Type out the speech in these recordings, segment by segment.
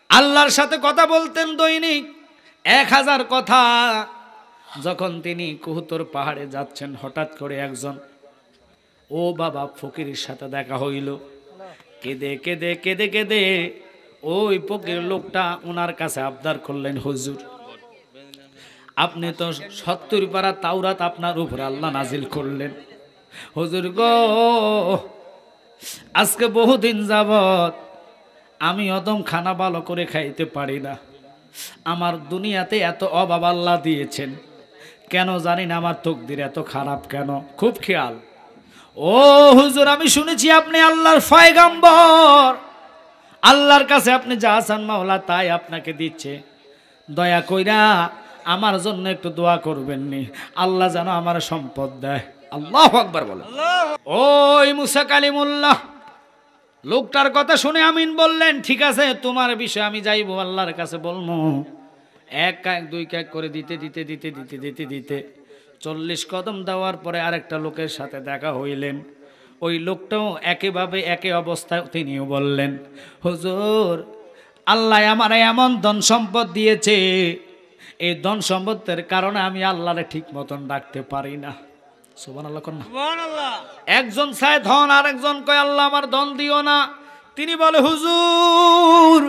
আল্লাহর সাথে কথা বলতেন দৈনিক 1000 কথা। যখন তিনি কুহুতর পাহাড়ে যাচ্ছেন, হঠাৎ করে একজন ও বাবা ফকিরের সাথে দেখা হইল। কেঁদে কেঁদে কেঁদে কেঁদে ওই ফকির লোকটা ওনার কাছে আবদার করলেন, হুজুর আপনি তো 70 পারা তাওরাত আপনার উপরে আল্লাহ নাজিল করলেন, হুজুর গো আজকে বহুদিন যাবত আমি অদম খানা ভালো করে খাইতে পারি না। আমার দুনিয়াতে এত অভাব আল্লাহ দিয়েছেন, কেন জানি না আমার তকদির এত খারাপ কেন? খুব খেয়াল। ও হুজুর আমি শুনেছি আপনি আল্লাহর পয়গম্বর, আল্লাহর কাছে আপনি যা চান মাওলা তাই আপনাকে দিচ্ছে, দয়া কইরা আমার জন্য একটু দোয়া করবেন নি, আল্লাহ যেন আমার সম্পদ দেয়। আল্লাহু আকবার বলেন। ওই মুসা কালিমুল্লাহ লোকটার কথা শুনে আমিন বললেন, ঠিক আছে তোমার বিষয়ে আমি যাইবো আল্লাহর কাছে বলবো। এক কাক দুই কাক করে দিতে দিতে দিতে দিতে দিতে দিতে 40 কদম দেওয়ার পরে আরেকটা লোকের সাথে দেখা হইলেন। ওই লোকটাও একইভাবে একই অবস্থায় তিনিও বললেন, হুজুর আল্লাহ আমার এমন ধন সম্পদ দিয়েছে, এই ধন সম্পদের কারণে আমি আল্লাহরে ঠিক মতন ডাকতে পারি না। সুবহানাল্লাহ কোন না? সুবহানাল্লাহ। একজন চায় ধন, আর একজন কয় আল্লাহ আমার ধন দিও না। তিনি বলে, হুজুর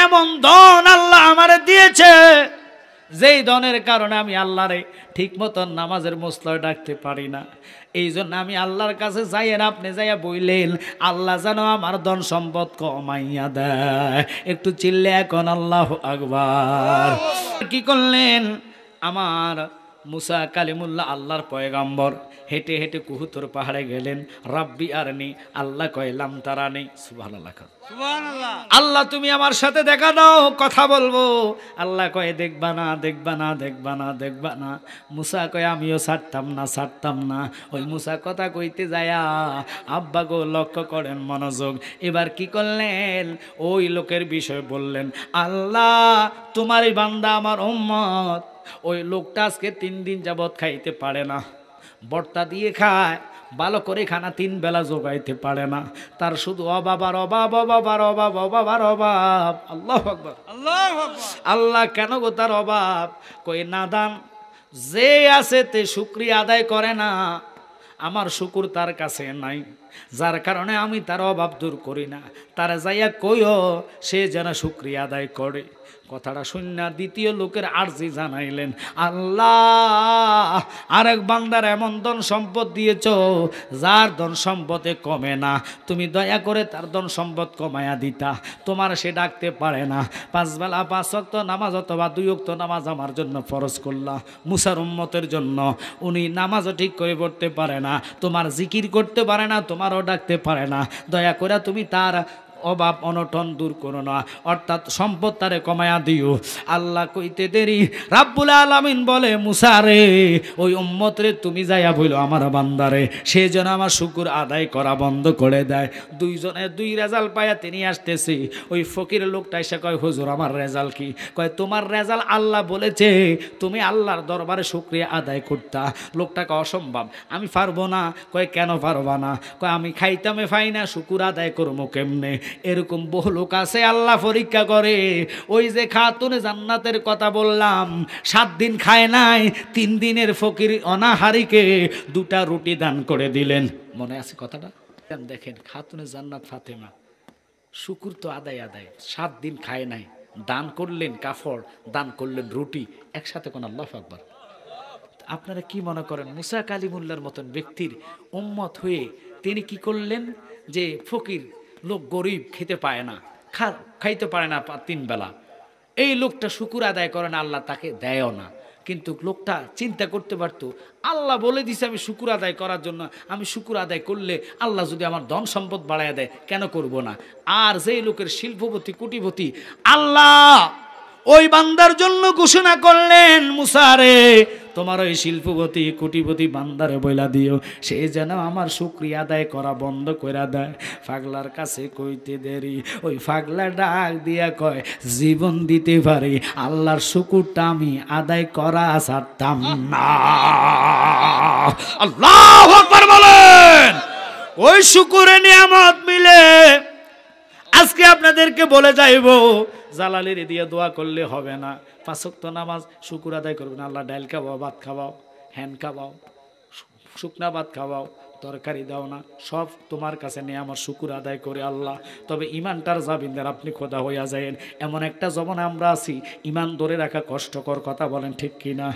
এমন ধন আল্লাহ আমারে দিয়েছে যেই ধনের কারণে আমি আল্লাহরে ঠিক মতন নামাজের মুসলায় ডাকতে পারি না। এই জন্য আমি আল্লাহর কাছে যাইয়েন, আপনি যাইয়া বইলেন আল্লাহ যেন আমার ধন সম্পদ কমাইয়া দেয়। একটু চিল্লে এখন আল্লাহু আকবার। কি করলেন? আমার মুসা কালিমুল্লাহ আল্লাহর পয়গম্বর হেঁটে হেঁটে কুহুতর পাহাড়ে গেলেন। রাব্বি আরনি, আল্লাহ কইলাম তারানি। সুবহানাল্লাহ সুবহানাল্লাহ। আল্লাহ তুমি আমার সাথে দেখা দাও, কথা বলবো। আল্লাহ কয় দেখবা না দেখবা না দেখবা না দেখবা না। মুসা কয় আমিও ছাড়তাম না ছাড়তাম না। ওই মুসা কথা কইতে যায়া আব্বা গো লক্ষ্য করেন মনোযোগ। এবার কি করলেন? ওই লোকের বিষয় বললেন, আল্লাহ তোমারই বান্দা আমার উম্মত, ওই লোকটা আজকে 3 দিন যাবৎ খাইতে পারে না, বর্তা দিয়ে খায়, ভালো করে খানা 3 বেলা জোগাইতে পারে না, তার শুধু অভাব আর অভাব অভাব আর অভাব অভাব আর অভাব। আল্লাহু আকবার আল্লাহু আকবার। আল্লাহ কেন গো তার অভাব? কই নাদান যে আছে তে শুকরিয়া আদায় করে না, আমার শুকুর তার কাছে নাই, যার কারণে আমি তার অভাব দূর করি না। তারা যাইয়া কইও সে যেন শুকরিয়া আদায় করে। কথাটা শুননা দ্বিতীয় লোকের আরজি জানাইলেন, আল্লাহ আরেক বান্দার এমন ধন সম্পদ দিয়েছ যার ধন সম্পদে কমে না, তুমি দয়া করে তার ধন সম্পদ কমায়া দিতা। তোমার সে ডাকতে পারে না, 5 বেলা 5 ওয়াক্ত নামাজ অথবা 2 ওয়াক্ত নামাজ আমার জন্য ফরজ করলা, মুসার উম্মতের জন্য। উনি নামাজও ঠিক করে পড়তে পারে না, তোমার জিকির করতে পারে না, তোমারও ডাকতে পারে না, দয়া করে তুমি তার অভাব অনটন দূর করো না, অর্থাৎ সম্পদ তারে কমায়া দিও। আল্লাহ কইতে দেরি রাব্বুল আলামিন বলে, মুসা রে ওই উম্মত রে তুমি যাইয়া বইল আমার বান্দারে সে যেন আমার শুকুর আদায় করা বন্ধ করে দেয়। 2 জনে 2 রেজাল্ট পায়া তিনি আসতেছে। ওই ফকির লোকটা এসে কয়, হুজুর আমার রেজাল্ট কি? কয় তোমার রেজাল্ট আল্লাহ বলেছে তুমি আল্লাহর দরবারে শুকরিয়া আদায় করতা। লোকটাকে অসম্ভব, আমি পারবো না। কয় কেন পারবা না? কয় আমি খাইতামে পাই না, শুকুর আদায় করবো কেমনে? এরকম বহু লোক আছে আল্লাহ পরীক্ষা করে। ওই যে খাতুনে জান্নাতের কথা বললাম, 7 দিন খায় নাই, 3 দিনের ফকির অনাহারিকে 2টা রুটি দান করে দিলেন। মনে আছে কথাটা? দেখেন খাতুনে জান্নাত ফাতেমা, শুকুর তো আদায় আদায়, 7 দিন খায় নাই, দান করলেন কাফড়, দান করলেন রুটি, একসাথে কোন আল্লাহু আকবার। আপনারা কি মনে করেন মুসা কালিমুল্লাহর মতন ব্যক্তির উম্মত হয়ে তিনি কি করলেন? যে ফকির লোক গরিব, খেতে পায় না, খাইতে পারে না 3 বেলা, এই লোকটা শুকুর আদায় করে না, আল্লাহ তাকে দেয়ও না। কিন্তু লোকটা চিন্তা করতে পারতো, আল্লাহ বলে দিছে আমি শুকুর আদায় করার জন্য, আমি শুকুর আদায় করলে আল্লাহ যদি আমার ধন সম্পদ বাড়ায় দেয় কেন করব না? আর যেই লোকের শিল্পপতি কোটিপতি, আল্লাহ ওই বান্দার জন্য ঘোষণা করলেন, মুসা রে তোমার ওই শিল্পপতি কোটিপতি বান্দারে বইলা দিও সে যেন আমার শুকরিয়া আদায় করা বন্ধ করে দেয়। পাগলার কাছে কইতে দেরি, ওই পাগলা ডাক দিয়া কয়, জীবন দিতে পারি, আল্লাহর শুকুরটা আমি আদায় করা ছাড়তাম না। আল্লাহু আকবার বলেন। ওই শুকুরে নিয়ামত মিলে আজকে আপনাদেরকে বলে যাইবো জালালির দিয়ে দোয়া করলে হবে না। 5 ওয়াক্ত নামাজ শুকুর আদায় করবেন। আল্লাহ ডাল খাওয়াও, ভাত খাওয়াও, হ্যান খাওয়াও, শুকনা ভাত খাওয়াও, তরকারি দাও না, সব তোমার কাছে নিয়ে আমার শুকুর আদায় করে আল্লাহ। তবে ইমানটার জাবিনদার আপনি খোদা হইয়া যায়েন। এমন একটা জমানা আমরা আছি, ইমান ধরে রাখা কষ্টকর, কথা বলেন ঠিক কিনা?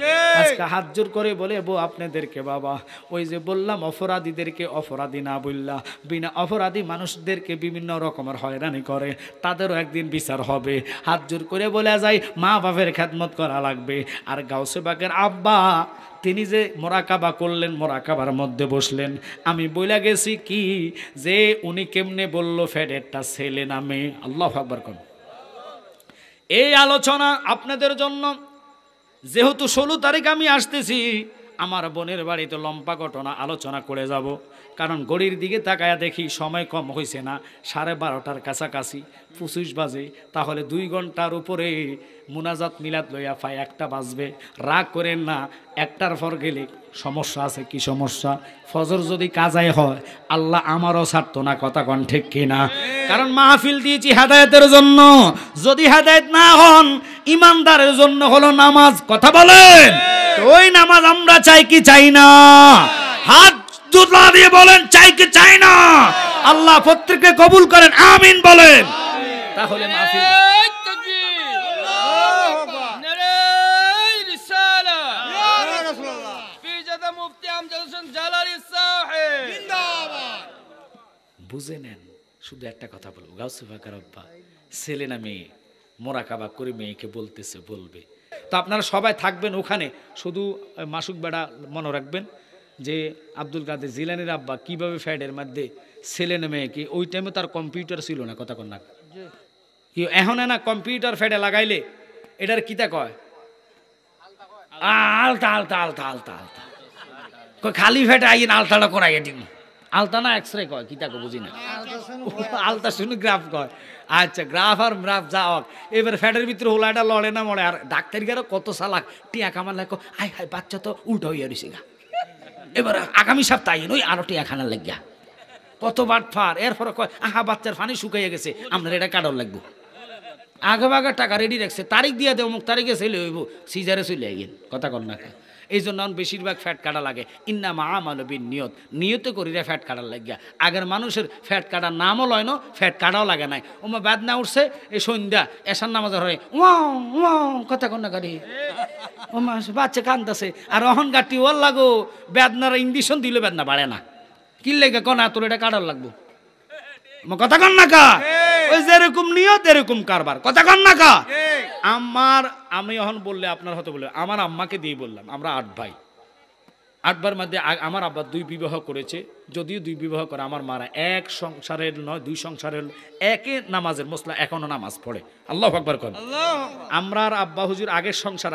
আজকে হাত জোর করে বলে আপনাদেরকে বাবা, ওই যে বললাম অপরাধীদেরকে অপরাধী না বললা, বিনা অপরাধী মানুষদেরকে বিভিন্ন রকমের হয়রানি করে, তাদেরও একদিন বিচার হবে। হাত জোর করে বলে যায় মা বাপের খেদমত করা লাগবে। আর গাউসে বাগের আব্বা তিনি যে মোরাকাবা করলেন, মোরাকাবার মধ্যে বসলেন, আমি বইলা গেছি কি যে উনি কেমনে বলল ফেডেরটা ছেলে নামে। আল্লাহু আকবার কোন। এই আলোচনা আপনাদের জন্য, যেহেতু 16 তারিখ আমি আসতেছি, আমার বোনের বাড়িতে লম্বা ঘটনা আলোচনা করে যাব। কারণ ঘড়ির দিকে তাকায়া দেখি সময় কম হয়েছে না, 12:30টার কাছাকাছি 25 বাজে। তাহলে 2 ঘন্টার উপরে মুনাজাত মিলাদ লইয়া পায় 1টা বাজবে। রাগ করেন না, 1টার পর গেলে সমস্যা আছে। কি সমস্যা? ফজর যদি কাজায় হয় আল্লাহ আমারও ছাড়তো না, কথা কন ঠিক কিনা? কারণ মাহফিল দিয়েছি হেদায়েতের জন্য, যদি হেদায়েত না হন ইমানদারের জন্য হলো নামাজ। কথা বলেন, ওই নামাজ আমরা চাই কি চাই না? হাত তুলা দিয়ে বলেন চাই কি চাই না? আল্লাহ প্রত্যেককে কবুল করেন, আমিন বলেন। তাহলে মাহফিল বুঝে নেন। শুধু একটা কথা বলবো, গাউসে পাকের আব্বা ছেলে না মেয়ে মোরাকাবা করে মেয়েকে বলতেছে, বলবে। তো আপনারা সবাই থাকবেন ওখানে। শুধু মাসুক বেড়া মনে রাখবেন যে আব্দুল কাদের জিলানির আব্বা কিভাবে ফ্যাডের মধ্যে ছেলে না মেয়েকে, ওই টাইমে তার কম্পিউটার ছিল না, কথা কন না কি? এখন না কম্পিউটার ফ্যাডে লাগাইলে এটার কিতা কয়? আলতা আলতা আলতা আলতা আলতা খালি ফ্যাটে আইন আলতাটা করাই দিন। আলতা না এক্স রে কয়, কিতা কো বুঝি না। আলতা শুনে গ্রাফ কয়। আচ্ছা, গ্রাফ আর গ্রাফ যা হোক, এবার ফ্যাটের ভিতরে হোলাটা লড়ে না মরে। আর ডাক্তারিকারও কত সালাক টিয়া কামার লাগো, আয় হায় বাচ্চা তো উল্টা হইয়া রয়েছে গা, এবার আগামী সপ্তাহে ওই আরো টিয়া খানার লাগিয়া কত বাট ফার। এরপরে কয় আহা বাচ্চার পানি শুকাইয়া গেছে, আপনার এটা কাটার লাগবো। আগে বাগে টাকা রেডি রাখছে, তারিখ দিয়ে দেবো, মুখ তারিখে চলে হইব, সিজারে চলে আইন, কথা কন না। এই জন্য বেশিরভাগ ফ্যাট কাটা লাগে। ইন্নামা আমালু বিন্নিয়ত, নিয়তে করিরা ফ্যাট কাটার লাগিয়া। আগের মানুষের ফ্যাট কাটার নামও লয় না, ফ্যাট কাটাও লাগে নাই। ওমা বেদনা উঠছে এই সন্ধ্যা এসার নামাজের হয় ওয়াও ওয়াও, কথা কন না গাড়ি ওমা বাচ্চা কান্দাছে। আর অহন গাটি ওর লাগো বেদনার ইঞ্জেকশন দিলে বেদনা বাড়ে না। কি লেগে কনা তোর এটা কাটার লাগবো, কথা কন না কা? ওই যেরকম নিয়ত এরকম কারবার, কথা কন না কা? আমি এখন বললে আপনার হতে বলে আমার আম্মাকে দিয়ে বললাম, আমরা 8 ভাই। 8 ভাইয়ের মধ্যে আমার আব্বা 2 বিবাহ করেছে, যদিও 2 বিবাহ করে। আমার মারা এক সংসারের নয়, 2 সংসারের, একে নামাজের মশলা এখনো নামাজ পড়ে। আল্লাহু আকবার কোন। আমরা আর আব্বা হুজুর আগের সংসার,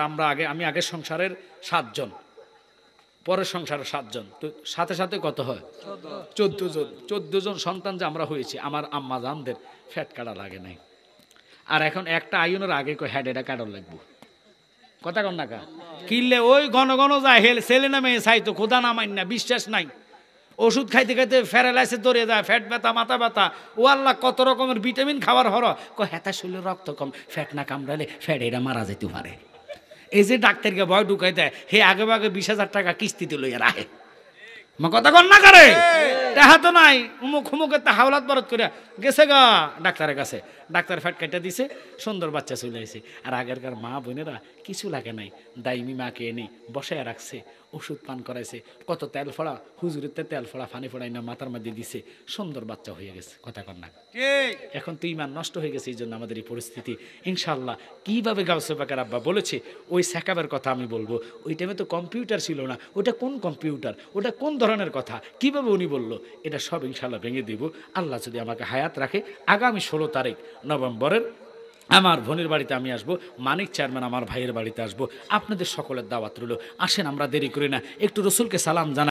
আমি আগের সংসারের 7 জন, পরের সংসারের 7 জন, তো সাথে সাথে কত হয়? 14 জন। 14 জন সন্তান যে আমরা হয়েছি, আমার আম্মা জানদের ফ্যাট কাটা লাগে নাই। আর এখন একটা আয়নের আগে হেড এটা কাটার লাগবো, কথা কন না কা? কিনলে ওই ঘন ঘন যায় ছেলে না মেয়ে চাইতো, খোদা না মাইন না, বিশ্বাস নাই। ওষুধ খাইতে খাইতে ফেরালাইসে দৌড়ে যায়, ফ্যাট ব্যথা, মাথা ব্যথা, ও আল্লাহ কত রকমের ভিটামিন খাওয়ার হর হেতা শরীরে রক্ত কম, ফ্যাট না কামড়ালে ফ্যাট এটা মারা যেতে পারে। এই যে ডাক্তারকে ভয় ঢুকাই দেয়, হে আগে ভাগে 20,000 টাকা কিস্তিতে লইয়া রাখে, কথা কন না করে। টাহা তো নাই, উমুক হুমুকের তা হাওলাত বরত করে গেছে গা ডাক্তারের কাছে, ডাক্তার ফ্যাট কেটে দিছে, সুন্দর বাচ্চা চলে আসে। আর আগেরকার মা বোনেরা কিছু লাগে নাই, দাইমি মাকে এনে বসায় রাখছে, ওষুধ পান করাইছে, কত তেল ফোড়া, হুজুরের তেল ফোড়া ফানি ফোড়াই না মাথার মধ্যে দিছে, সুন্দর বাচ্চা হয়ে গেছে, কথা কন না। এখন তো ইমান নষ্ট হয়ে গেছে, এই জন্য আমাদের এই পরিস্থিতি। ইনশাল্লাহ কিভাবে গাউসে পাকের আব্বা বলেছে ওই স্যাকাবের কথা আমি বলবো। ওই টাইমে তো কম্পিউটার ছিল না, ওটা কোন কম্পিউটার, ওটা কোন ধরনের কথা, কিভাবে উনি বললো, এটা সব ইনশাল্লাহ ভেঙে দিব আল্লাহ যদি আমাকে হায়াত রাখে। আগামী 16 তারিখ নভেম্বরের আমার বোনের বাড়িতে আমি আসবো, মানিক চেয়ারম্যান আমার ভাইয়ের বাড়িতে আসবো। আপনাদের সকলের দাওয়াত রইল, আসেন আমরা দেরি করি না, একটু রসুলকে সালাম জানাই।